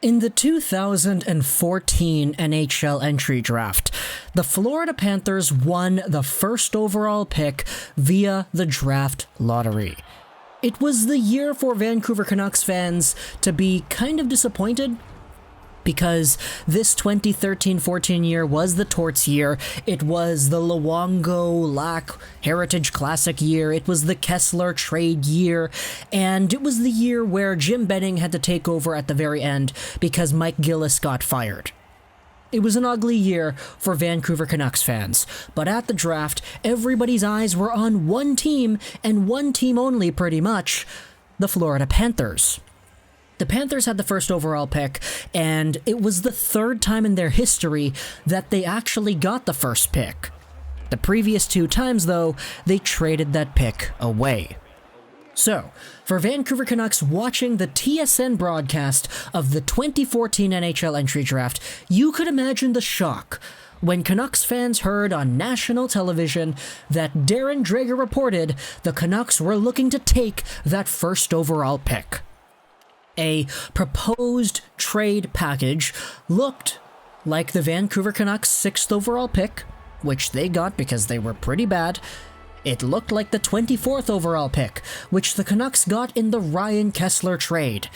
In the 2014 NHL entry draft, the Florida Panthers won the first overall pick via the draft lottery. It was the year for Vancouver Canucks fans to be kind of disappointed, because this 2013-14 year was the Torts year, it was the Luongo-Lack Heritage Classic year, it was the Kessler trade year, and it was the year where Jim Benning had to take over at the very end because Mike Gillis got fired. It was an ugly year for Vancouver Canucks fans, but at the draft, everybody's eyes were on one team, and one team only pretty much, the Florida Panthers. The Panthers had the first overall pick, and it was the third time in their history that they actually got the first pick. The previous two times, though, they traded that pick away. So, for Vancouver Canucks watching the TSN broadcast of the 2014 NHL entry draft, you could imagine the shock when Canucks fans heard on national television that Darren Dreger reported the Canucks were looking to take that first overall pick. A proposed trade package looked like the Vancouver Canucks' 6th overall pick, which they got because they were pretty bad. It looked like the 24th overall pick, which the Canucks got in the Ryan Kessler trade.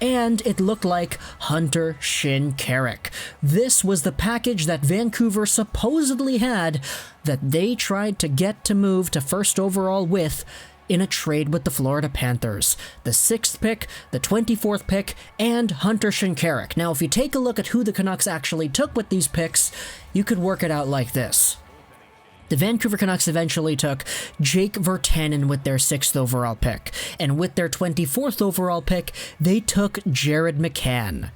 And it looked like Hunter Shinkaruk. This was the package that Vancouver supposedly had that they tried to get to move to first overall with in a trade with the Florida Panthers. The 6th pick, the 24th pick, and Hunter Shinkaruk. Now, if you take a look at who the Canucks actually took with these picks, you could work it out like this. The Vancouver Canucks eventually took Jake Virtanen with their 6th overall pick, and with their 24th overall pick, they took Jared McCann.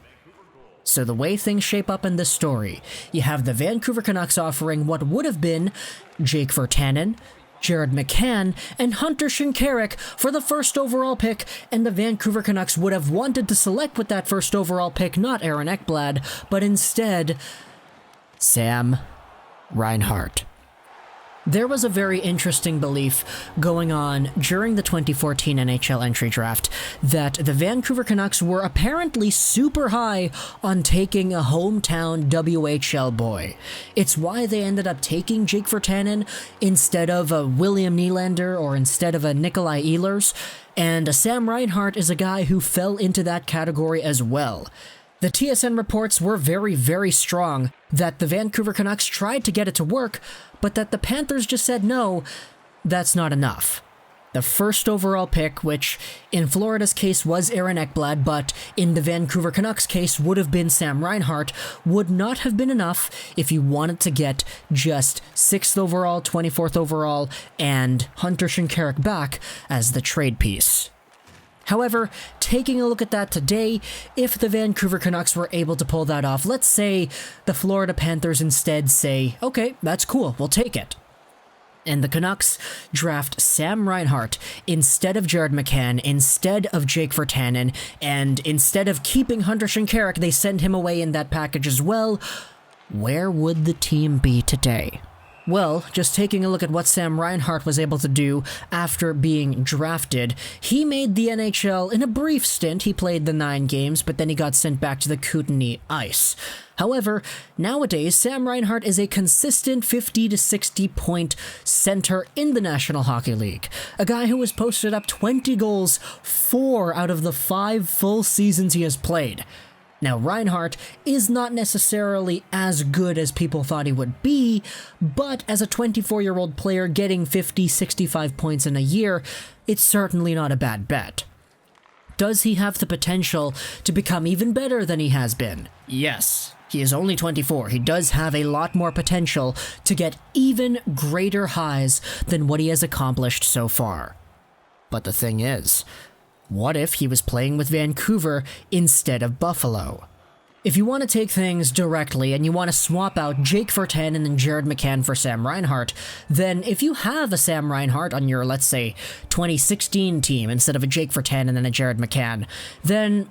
So the way things shape up in this story, you have the Vancouver Canucks offering what would have been Jake Virtanen, Jared McCann, and Hunter Shinkaruk for the first overall pick, and the Vancouver Canucks would have wanted to select with that first overall pick not Aaron Ekblad, but instead Sam Reinhart. There was a very interesting belief going on during the 2014 NHL entry draft that the Vancouver Canucks were apparently super high on taking a hometown WHL boy. It's why they ended up taking Jake Virtanen instead of a William Nylander or instead of a Nikolai Ehlers, and Sam Reinhart is a guy who fell into that category as well. The TSN reports were very, very strong that the Vancouver Canucks tried to get it to work, but that the Panthers just said no, that's not enough. The first overall pick, which in Florida's case was Aaron Ekblad, but in the Vancouver Canucks case would have been Sam Reinhart, would not have been enough if you wanted to get just 6th overall, 24th overall, and Hunter Shinkaruk back as the trade piece. However, taking a look at that today, if the Vancouver Canucks were able to pull that off, let's say the Florida Panthers instead say, okay, that's cool, we'll take it. And the Canucks draft Sam Reinhart instead of Jared McCann, instead of Jake Virtanen, and instead of keeping Hunter Shinkaruk, they send him away in that package as well. Where would the team be today? Well, just taking a look at what Sam Reinhart was able to do after being drafted, he made the NHL in a brief stint. He played the 9 games, but then he got sent back to the Kootenay Ice. However, nowadays, Sam Reinhart is a consistent 50 to 60 point center in the National Hockey League. A guy who has posted up 20 goals 4 out of the 5 full seasons he has played. Now, Reinhart is not necessarily as good as people thought he would be, but as a 24-year-old player getting 50, 65 points in a year, it's certainly not a bad bet. Does he have the potential to become even better than he has been? Yes. He is only 24. He does have a lot more potential to get even greater highs than what he has accomplished so far. But the thing is, what if he was playing with Vancouver instead of Buffalo? If you want to take things directly and you want to swap out Jake Virtanen and Jared McCann for Sam Reinhart, then if you have a Sam Reinhart on your, let's say, 2016 team instead of a Jake Virtanen and a Jared McCann, then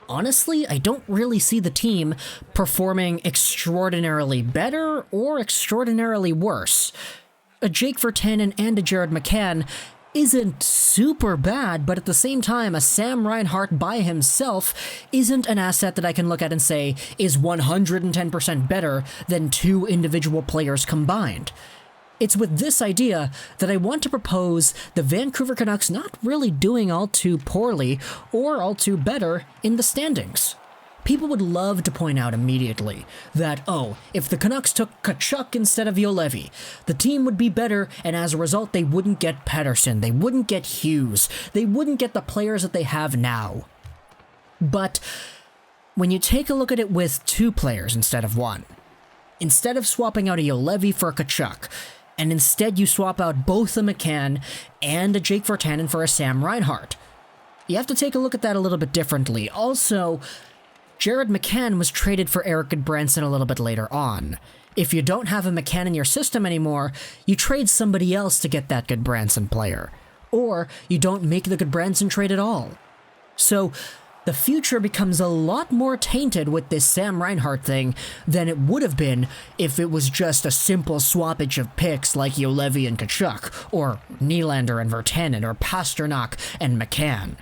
honestly, I don't really see the team performing extraordinarily better or extraordinarily worse. A Jake Virtanen and a Jared McCann isn't super bad, but at the same time, a Sam Reinhart by himself isn't an asset that I can look at and say is 110% better than two individual players combined. It's with this idea that I want to propose the Vancouver Canucks not really doing all too poorly or all too better in the standings. People would love to point out immediately that, oh, if the Canucks took Tkachuk instead of Juolevi, the team would be better, and as a result, they wouldn't get Pettersson, they wouldn't get Hughes, they wouldn't get the players that they have now. But when you take a look at it with two players instead of one, instead of swapping out a Juolevi for a Tkachuk, and instead you swap out both a McCann and a Jake Virtanen for a Sam Reinhart, you have to take a look at that a little bit differently. Also, Jared McCann was traded for Erik Goodbranson a little bit later on. If you don't have a McCann in your system anymore, you trade somebody else to get that Goodbranson player. Or you don't make the Goodbranson trade at all. So, the future becomes a lot more tainted with this Sam Reinhart thing than it would have been if it was just a simple swappage of picks like Juolevi and Tkachuk, or Nylander and Virtanen, or Pastrnak and McCann.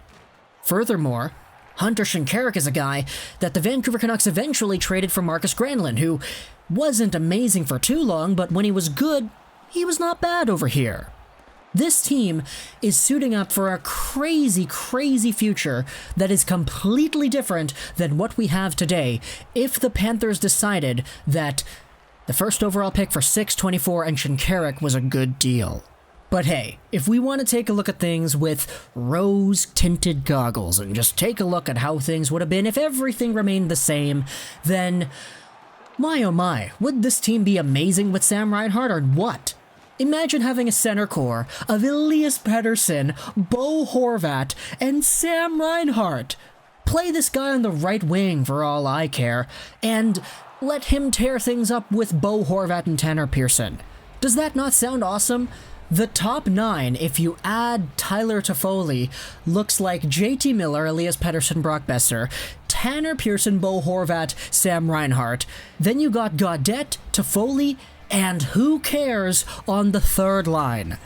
Furthermore, Hunter Shinkaruk is a guy that the Vancouver Canucks eventually traded for Marcus Granlund, who wasn't amazing for too long, but when he was good, he was not bad over here. This team is suiting up for a crazy, crazy future that is completely different than what we have today if the Panthers decided that the first overall pick for 624 and Shinkaruk was a good deal. But hey, if we want to take a look at things with rose-tinted goggles and just take a look at how things would have been if everything remained the same, then my oh my, would this team be amazing with Sam Reinhart or what? Imagine having a center core of Elias Pettersson, Bo Horvat, and Sam Reinhart. Play this guy on the right wing for all I care, and let him tear things up with Bo Horvat and Tanner Pearson. Does that not sound awesome? The top 9, if you add Tyler Toffoli, looks like JT Miller, Elias Pettersson, Brock Besser, Tanner Pearson, Bo Horvat, Sam Reinhart. Then you got Gaudette, Toffoli, and who cares on the third line.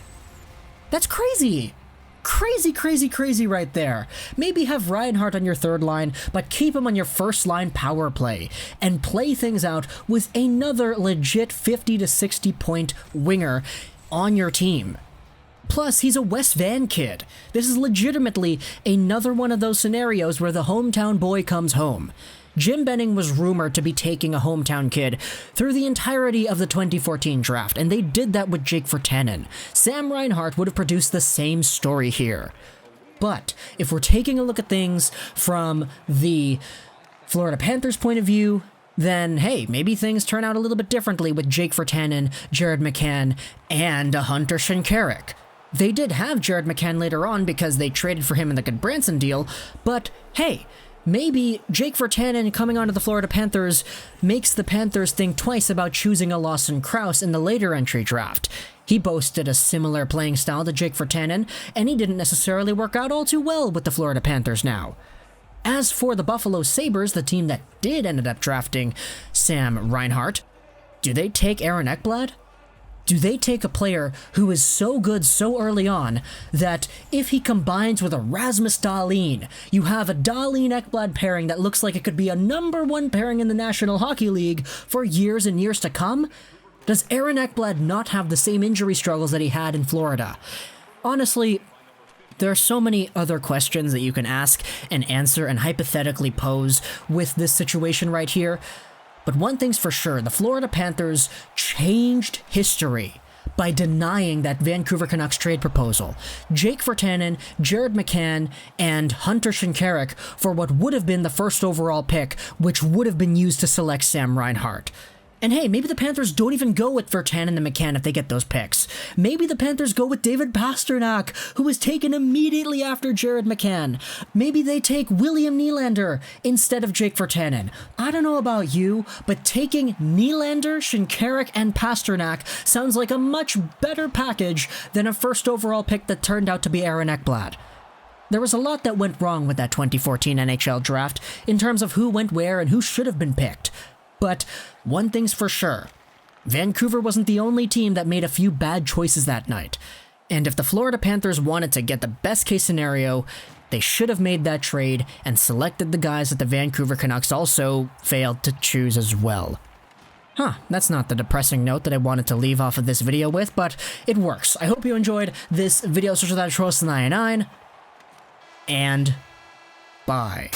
That's crazy. Crazy, crazy, crazy right there. Maybe have Reinhart on your third line, but keep him on your first line power play, and play things out with another legit 50 to 60 point winger on your team. Plus, he's a West Van kid. This is legitimately another one of those scenarios where the hometown boy comes home. Jim Benning was rumored to be taking a hometown kid through the entirety of the 2014 draft, and they did that with Jake Virtanen. Sam Reinhart would have produced the same story here. But if we're taking a look at things from the Florida Panthers' point of view, then hey, maybe things turn out a little bit differently with Jake Virtanen, Jared McCann, and a Hunter Shinkaruk. They did have Jared McCann later on because they traded for him in the Goodbranson deal, but hey, maybe Jake Virtanen coming onto the Florida Panthers makes the Panthers think twice about choosing a Lawson Crouse in the later entry draft. He boasted a similar playing style to Jake Virtanen, and he didn't necessarily work out all too well with the Florida Panthers now. As for the Buffalo Sabres, the team that did end up drafting Sam Reinhart, do they take Aaron Ekblad? Do they take a player who is so good so early on that if he combines with a Rasmus Dahlin, you have a Dahlin-Ekblad pairing that looks like it could be a #1 pairing in the National Hockey League for years and years to come? Does Aaron Ekblad not have the same injury struggles that he had in Florida? Honestly, there are so many other questions that you can ask and answer and hypothetically pose with this situation right here. But one thing's for sure, the Florida Panthers changed history by denying that Vancouver Canucks trade proposal. Jake Virtanen, Jared McCann, and Hunter Shinkaruk for what would have been the first overall pick, which would have been used to select Sam Reinhart. And hey, maybe the Panthers don't even go with Virtanen and McCann if they get those picks. Maybe the Panthers go with David Pastrnak, who was taken immediately after Jared McCann. Maybe they take William Nylander instead of Jake Virtanen. I don't know about you, but taking Nylander, Shinkaruk, and Pastrnak sounds like a much better package than a first overall pick that turned out to be Aaron Ekblad. There was a lot that went wrong with that 2014 NHL draft in terms of who went where and who should have been picked. But one thing's for sure, Vancouver wasn't the only team that made a few bad choices that night. And if the Florida Panthers wanted to get the best case scenario, they should have made that trade and selected the guys that the Vancouver Canucks also failed to choose as well. That's not the depressing note that I wanted to leave off of this video with, but it works. I hope you enjoyed this video. Search for that Trost 99, and bye.